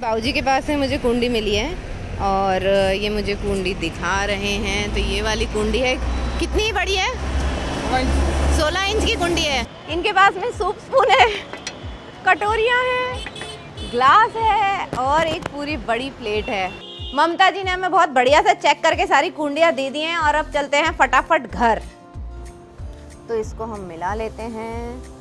बाबूजी के पास से मुझे कुंडी मिली है और ये मुझे कुंडी दिखा रहे हैं। तो ये वाली कुंडी है, कितनी बड़ी है? 16 इंच की कुंडी है। इनके पास में सूप स्पून है, कटोरियाँ हैं, ग्लास है और एक पूरी बड़ी प्लेट है। ममता जी ने हमें बहुत बढ़िया से चेक करके सारी कुंडियाँ दे दी हैं और अब चलते हैं फटाफट घर। तो इसको हम मिला लेते हैं।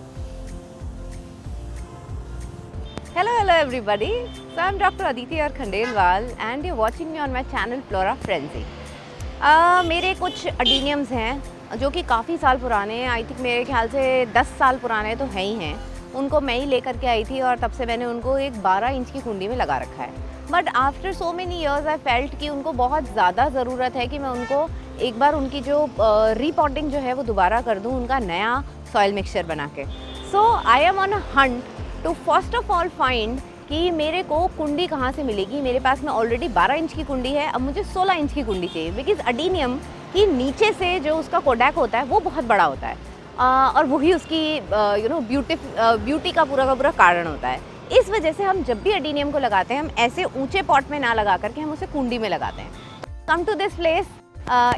Hello everybody. So I'm Dr. Aditi और Khandelwal and you're watching me on my channel Flora Frenzy. मेरे कुछ अडीनियम्स हैं जो कि काफ़ी साल पुराने हैं। आई थिंक मेरे ख्याल से 10 साल पुराने तो हैं ही हैं। उनको मैं ही लेकर के आई थी और तब से मैंने उनको एक 12 इंच की कुंडी में लगा रखा है। But after so many years I felt कि उनको बहुत ज़्यादा ज़रूरत है कि मैं उनको एक बार उनकी जो रीपॉटिंग जो है वो दोबारा कर दूँ, उनका नया सॉइल मिक्सचर बना के। So I am on a hunt to first of all find कि मेरे को कुंडी कहाँ से मिलेगी। मेरे पास में ऑलरेडी 12 इंच की कुंडी है, अब मुझे 16 इंच की कुंडी चाहिए बिकॉज अडीनियम की नीचे से जो उसका कोडैक होता है वो बहुत बड़ा होता है और वही उसकी ब्यूटी का पूरा कारण होता है। इस वजह से हम जब भी अडीनियम को लगाते हैं हम ऐसे ऊंचे पॉट में ना लगा करके हम उसे कुंडी में लगाते हैं। Come to this place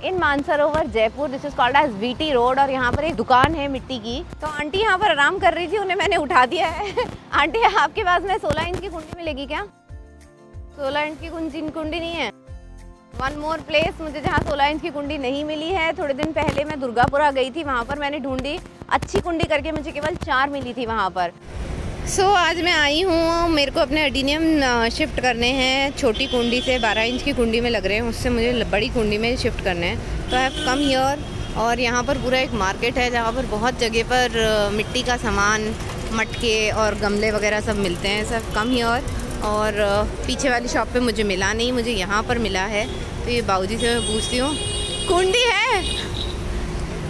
in Mansarovar Jaipur, this is called as VT road और यहाँ पर एक दुकान है मिट्टी की। तो आंटी यहाँ पर आराम कर रही थी, उन्हें मैंने उठा दिया है। आंटी आपके पास में 16 इंच की कुंडी मिलेगी क्या? 16 इंच की कुंडी नहीं है। वन मोर प्लेस मुझे जहाँ 16 इंच की कुंडी नहीं मिली है। थोड़े दिन पहले मैं दुर्गापुरा गई थी, वहाँ पर मैंने ढूंढी अच्छी कुंडी करके, मुझे केवल 4 मिली थी वहाँ पर। आज मैं आई हूँ, मेरे को अपने अडीनियम शिफ्ट करने हैं। छोटी कुंडी से 12 इंच की कुंडी में लग रहे हैं, उससे मुझे बड़ी कुंडी में शिफ्ट करने हैं। तो आई हैव कम हियर और यहाँ पर पूरा एक मार्केट है जहाँ पर बहुत जगह पर मिट्टी का सामान, मटके और गमले वगैरह सब मिलते हैं। सब कम हियर और पीछे वाली शॉप पे मुझे मिला नहीं, मुझे यहाँ पर मिला है। तो ये बाबूजी से मैं पूछती हूँ, कुंडी है?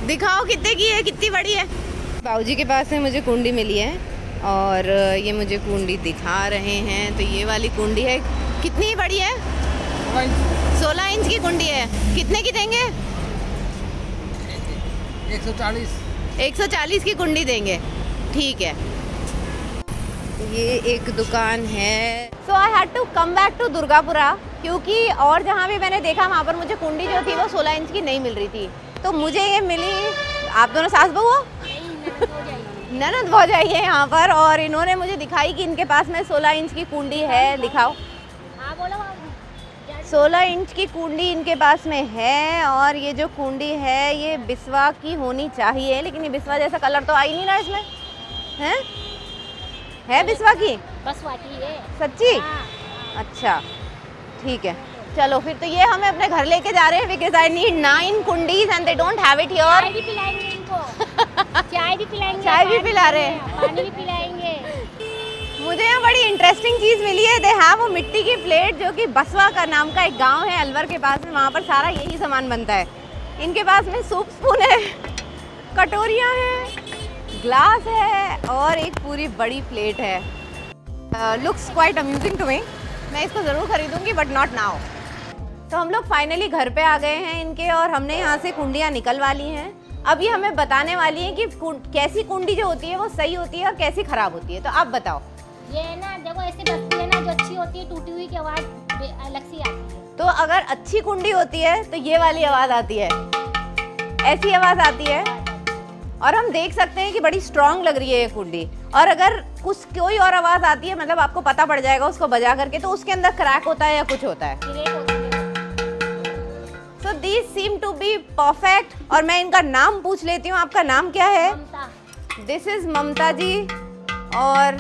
दिखाओ कितने की है, कितनी बड़ी है? बाबूजी के पास से मुझे कुंडी मिली है और ये मुझे कुंडी दिखा रहे हैं। तो ये वाली कुंडी है, कितनी बड़ी है? 16 इंच की कुंडी है। कितने की देंगे? 140 की कुंडी देंगे, ठीक है। ये एक दुकान है। So I had to come back to Durgapura क्योंकि और जहाँ भी मैंने देखा वहाँ पर मुझे कुंडी जो थी वो 16 इंच की नहीं मिल रही थी। तो मुझे ये मिली। आप दोनों सास बहू हो? ननद भौजाई है यहाँ पर और इन्होंने मुझे दिखाई कि इनके पास में 16 इंच की कुंडी है। दिखाओ। 16 इंच की कुंडी इनके पास में है और ये जो कुंडी है ये बिस्वा की होनी चाहिए, लेकिन ये बिस्वा जैसा कलर तो आई नहीं ना इसमें। है बिस्वा की? बिस्वा की है। सच्ची? अच्छा ठीक है, चलो फिर तो ये हमें अपने घर लेके जा रहे हैं because I need 9 kundis and they don't have it here. चाय भी पिलाएंगे इनको। चाय भी पिलाएंगे, चाय भी पिला रहे हैं, पानी भी पिलाएंगे। मुझे यहाँ बड़ी इंटरेस्टिंग चीज़ मिली है। दे हैव वो मिट्टी की प्लेट जो कि बसवा का नाम का एक गांव है अलवर के पास में, वहाँ पर सारा यही सामान बनता है। इनके पास में सूप स्पून है, कटोरियाँ हैं, ग्लास है और एक पूरी बड़ी प्लेट है। Looks quite amusing to me. मैं इसको ज़रूर खरीदूंगी बट नॉट नाउ। तो हम लोग फाइनली घर पे आ गए हैं इनके और हमने यहाँ से कुंडियाँ निकलवा ली हैं। अब ये हमें बताने वाली हैं कि कैसी कुंडी जो होती है वो सही होती है और कैसी खराब होती है। तो आप बताओ। ये ना देखो ऐसे बजती है ना, जो अच्छी होती है टूटी हुई की आवाज़ अलग सी आती है। तो अगर अच्छी कुंडी होती है तो ये वाली आवाज़ आती है, ऐसी आवाज़ आती है और हम देख सकते हैं कि बड़ी स्ट्रांग लग रही है ये कुंडी। और अगर कोई और आवाज़ आती है, मतलब आपको पता पड़ जाएगा उसको बजा करके, तो उसके अंदर क्रैक होता है या कुछ होता है। So these seem to be perfect। और मैं इनका नाम पूछ लेती हूँ, आपका नाम क्या है? ममता। दिस इज ममता जी और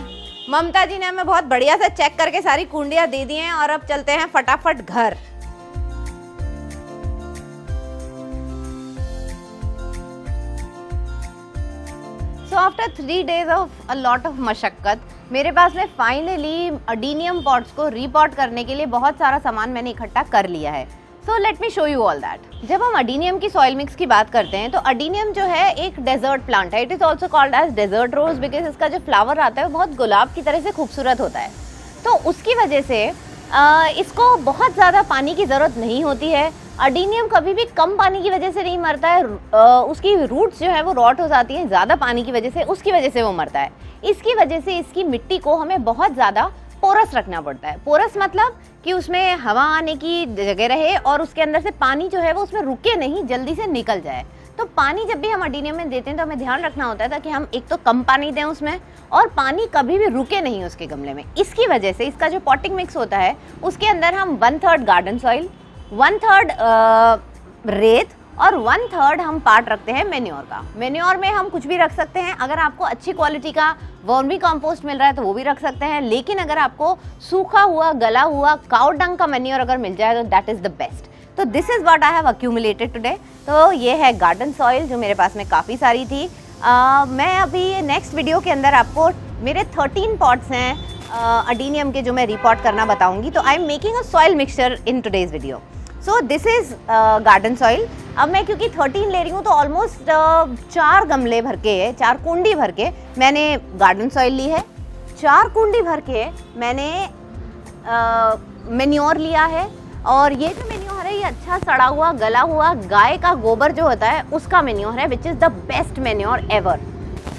ममता जी ने हमें बहुत बढ़िया से चेक करके सारी कुंडियाँ दे दी हैं और अब चलते हैं फटाफट घर। So after 3 days of a lot of मशक्कत मेरे पास में फाइनली अडीनियम पॉट्स को रीपॉट करने के लिए बहुत सारा सामान मैंने इकट्ठा कर लिया है। So let me show you all that. जब हम अडीनियम की सॉइल मिक्स की बात करते हैं तो अडीनियम जो है एक डेजर्ट प्लांट है। It is also called as desert rose because इसका जो फ्लावर आता है वो बहुत गुलाब की तरह से खूबसूरत होता है। तो उसकी वजह से इसको बहुत ज़्यादा पानी की ज़रूरत नहीं होती है। अडीनियम कभी भी कम पानी की वजह से नहीं मरता है, उसकी रूट्स जो है वो रॉट हो जाती हैं ज़्यादा पानी की वजह से, उसकी वजह से वो मरता है। इसकी वजह से इसकी मिट्टी को हमें बहुत ज़्यादा पोरस रखना पड़ता है। पोरस मतलब कि उसमें हवा आने की जगह रहे और उसके अंदर से पानी जो है वो उसमें रुके नहीं, जल्दी से निकल जाए। तो पानी जब भी हम अडीनियम में देते हैं तो हमें ध्यान रखना होता है कि हम एक तो कम पानी दें उसमें, और पानी कभी भी रुके नहीं उसके गमले में। इसकी वजह से इसका जो पॉटिंग मिक्स होता है उसके अंदर हम 1/3 गार्डन सॉइल, 1/3 रेत और 1/3 हम पार्ट रखते हैं मेन्योर का। मेन्योर में हम कुछ भी रख सकते हैं। अगर आपको अच्छी क्वालिटी का वर्मी कंपोस्ट मिल रहा है तो वो भी रख सकते हैं, लेकिन अगर आपको सूखा हुआ गला हुआ काउ डंग का मेन्योर अगर मिल जाए तो दैट इज़ द बेस्ट। तो this is what I have accumulated today. तो ये है गार्डन सॉइल जो मेरे पास में काफ़ी सारी थी। मैं अभी नेक्स्ट वीडियो के अंदर आपको मेरे 13 पॉट्स हैं अडीनियम के जो मैं रिपोर्ट करना बताऊंगी। तो I am making a soil mixture in today's video. So this is garden soil. अब मैं क्योंकि 13 ले रही हूँ तो ऑलमोस्ट 4 गमले भर के, 4 कुंडी भर के मैंने गार्डन सॉइल ली है। 4 कुंडी भर के मैंने मेन्योर लिया है, और ये जो मेन्योर है ये अच्छा सड़ा हुआ गला हुआ गाय का गोबर जो होता है उसका मेन्योर है, which is the best manure ever.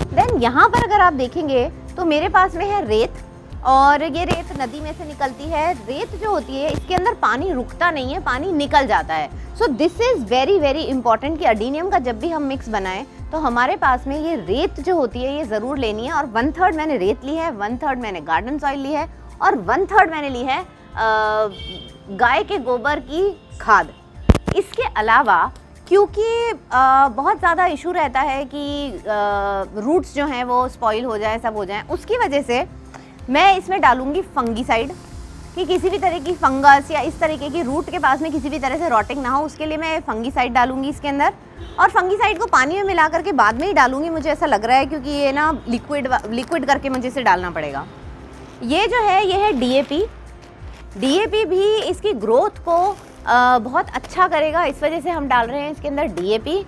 Then यहाँ पर अगर आप देखेंगे तो मेरे पास में है रेत, और ये रेत नदी में से निकलती है। रेत जो होती है इसके अंदर पानी रुकता नहीं है, पानी निकल जाता है। So this is very very important कि अडीनियम का जब भी हम मिक्स बनाएं तो हमारे पास में ये रेत जो होती है ये ज़रूर लेनी है। और 1/3 मैंने रेत ली है, 1/3 मैंने गार्डन सॉइल ली है, और 1/3 मैंने ली है गाय के गोबर की खाद। इसके अलावा क्योंकि बहुत ज़्यादा इशू रहता है कि रूट्स जो हैं वो स्पॉइल हो जाए, सब हो जाए, उसकी वजह से मैं इसमें डालूंगी फंगीसाइड कि किसी भी तरह की फंगस या इस तरीके की रूट के पास में किसी भी तरह से रॉटिंग ना हो, उसके लिए मैं फंगीसाइड डालूंगी इसके अंदर। और फंगीसाइड को पानी में मिला करके बाद में ही डालूंगी, मुझे ऐसा लग रहा है, क्योंकि ये ना लिक्विड करके मुझे इसे डालना पड़ेगा। ये जो है ये है डीएपी। डीएपी भी इसकी ग्रोथ को बहुत अच्छा करेगा, इस वजह से हम डाल रहे हैं इसके अंदर डीएपी।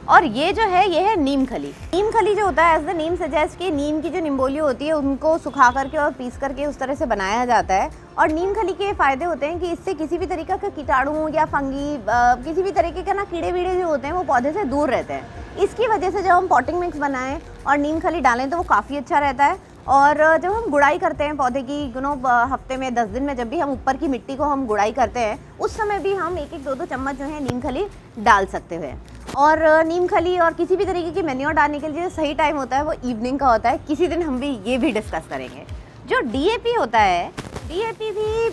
और ये जो है ये है नीम खली। नीम खली जो होता है, एज द नेम सजेस्ट कि नीम की जो निम्बोली होती है उनको सुखा करके और पीस करके उस तरह से बनाया जाता है। और नीम खली के फ़ायदे होते हैं कि इससे किसी भी तरीके का कीटाणु या फंगी किसी भी तरीके के ना कीड़े वीड़े जो होते हैं वो पौधे से दूर रहते हैं। इसकी वजह से जब हम पॉटिंग मिक्स बनाएं और नीम खली डालें तो वो काफ़ी अच्छा रहता है। और जब हम गुड़ाई करते हैं पौधे की, हफ्ते में 10 दिन में जब भी हम ऊपर की मिट्टी को हम गुड़ाई करते हैं उस समय भी हम 1-1, 2-2 चम्मच जो है नीम खली डाल सकते हैं। और नीम खली और किसी भी तरीके की मेन्योर डालने के लिए जो सही टाइम होता है वो इवनिंग का होता है। किसी दिन हम भी ये भी डिस्कस करेंगे। जो डीएपी होता है, डीएपी भी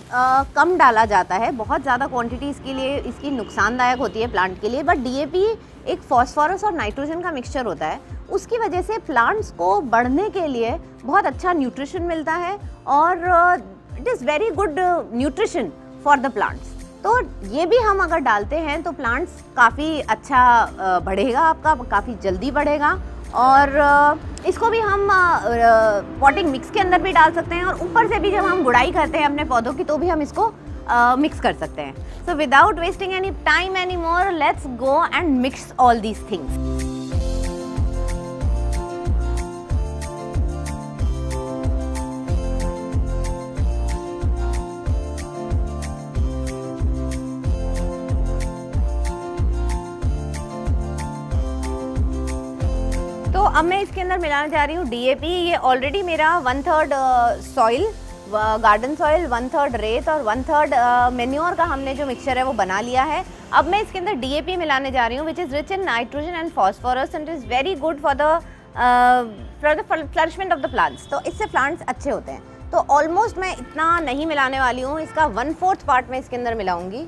कम डाला जाता है, बहुत ज़्यादा क्वांटिटी इसके लिए इसकी नुकसानदायक होती है प्लांट के लिए। बट डीएपी एक फॉस्फोरस और नाइट्रोजन का मिक्सचर होता है, उसकी वजह से प्लांट्स को बढ़ने के लिए बहुत अच्छा न्यूट्रिशन मिलता है, और it is very good nutrition for the plants. तो ये भी हम अगर डालते हैं तो प्लांट्स काफ़ी अच्छा बढ़ेगा, आपका काफ़ी जल्दी बढ़ेगा। और इसको भी हम पॉटिंग मिक्स के अंदर भी डाल सकते हैं, और ऊपर से भी जब हम गुड़ाई करते हैं अपने पौधों की तो भी हम इसको मिक्स कर सकते हैं। So without wasting any time any more, let's go and mix all these things. तो अब मैं इसके अंदर मिलाने जा रही हूँ डीएपी। ये ऑलरेडी मेरा 1/3 सॉइल, गार्डन सॉइल, 1/3 रेत और 1/3 मेन्योर का हमने जो मिक्सचर है वो बना लिया है। अब मैं इसके अंदर डीएपी मिलाने जा रही हूँ, which is rich in nitrogen and phosphorus and is very good for the flourishment of the plants. तो इससे प्लांट्स अच्छे होते हैं। तो ऑलमोस्ट मैं इतना नहीं मिलाने वाली हूँ, इसका 1/4 पार्ट मैं इसके अंदर मिलाऊंगी।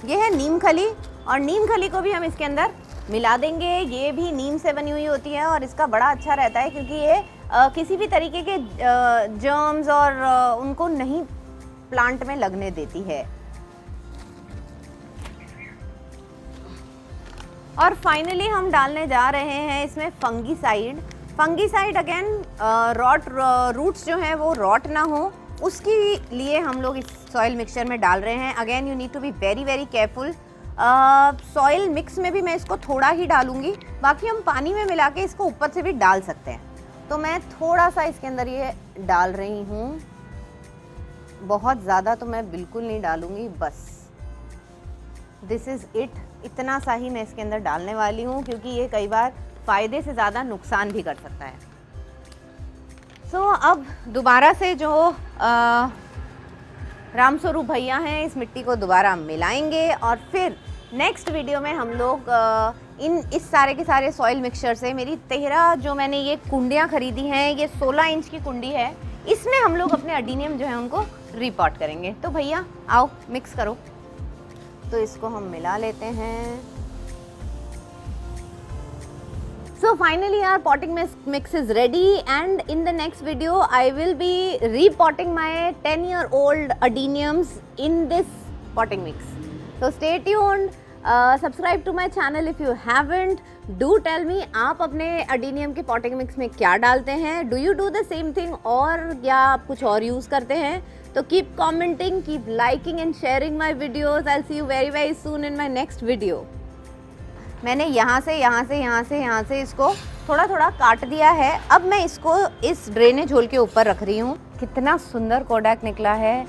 ये है नीम खली, और नीम खली को भी हम इसके अंदर मिला देंगे। ये भी नीम से बनी हुई होती है और इसका बड़ा अच्छा रहता है, क्योंकि ये किसी भी तरीके के जर्म्स और उनको नहीं प्लांट में लगने देती है। और फाइनली हम डालने जा रहे हैं इसमें फंगीसाइड। फंगीसाइड अगेन रूट्स जो हैं वो रॉट ना हो उसके लिए हम लोग इस सॉइल मिक्सचर में डाल रहे हैं। Again you need to be very very careful. Soil mix में भी मैं इसको थोड़ा ही डालूंगी, बाकी हम पानी में मिला के इसको ऊपर से भी डाल सकते हैं। तो मैं थोड़ा सा इसके अंदर ये डाल रही हूँ, बहुत ज़्यादा तो मैं बिल्कुल नहीं डालूंगी, बस दिस इज़ इट। इतना सा ही मैं इसके अंदर डालने वाली हूँ, क्योंकि ये कई बार फ़ायदे से ज़्यादा नुकसान भी कर सकता है। सो अब दोबारा से जो रामस्वरूप भैया हैं इस मिट्टी को दोबारा मिलाएंगे और फिर नेक्स्ट वीडियो में हम लोग इस सारे के सारे सॉइल मिक्सचर से, मेरी 13 जो मैंने ये कुंडियाँ खरीदी हैं, ये 16 इंच की कुंडी है, इसमें हम लोग अपने अडीनियम जो है उनको रिपॉट करेंगे। तो भैया आओ मिक्स करो। तो इसको हम मिला लेते हैं। So finally our potting mix is ready, and in the next video I will be repotting my 10-year-old adeniums in this potting mix. So stay tuned, subscribe to my channel if you haven't. Do tell me आप अपने adenium के potting mix में क्या डालते हैं? Do you do the same thing और या आप कुछ और यूज़ करते हैं? तो keep commenting, keep liking and sharing my videos. I'll see you very soon in my next video. मैंने यहाँ से इसको थोड़ा थोड़ा काट दिया है। अब मैं इसको इस ड्रेनेज होल के ऊपर रख रही हूँ। कितना सुंदर कोडैक निकला है।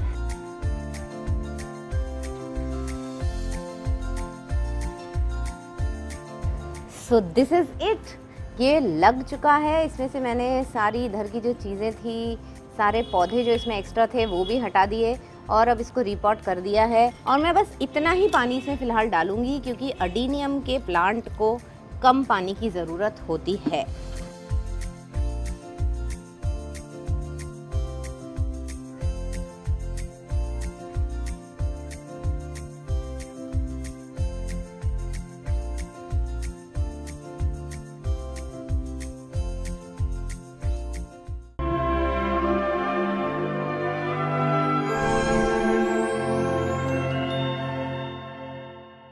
So this is it. ये लग चुका है। इसमें से मैंने सारी इधर की जो चीज़ें थी, सारे पौधे जो इसमें एक्स्ट्रा थे वो भी हटा दिए और अब इसको रिपॉट कर दिया है। और मैं बस इतना ही पानी इसमें फ़िलहाल डालूंगी क्योंकि अडीनियम के प्लांट को कम पानी की ज़रूरत होती है।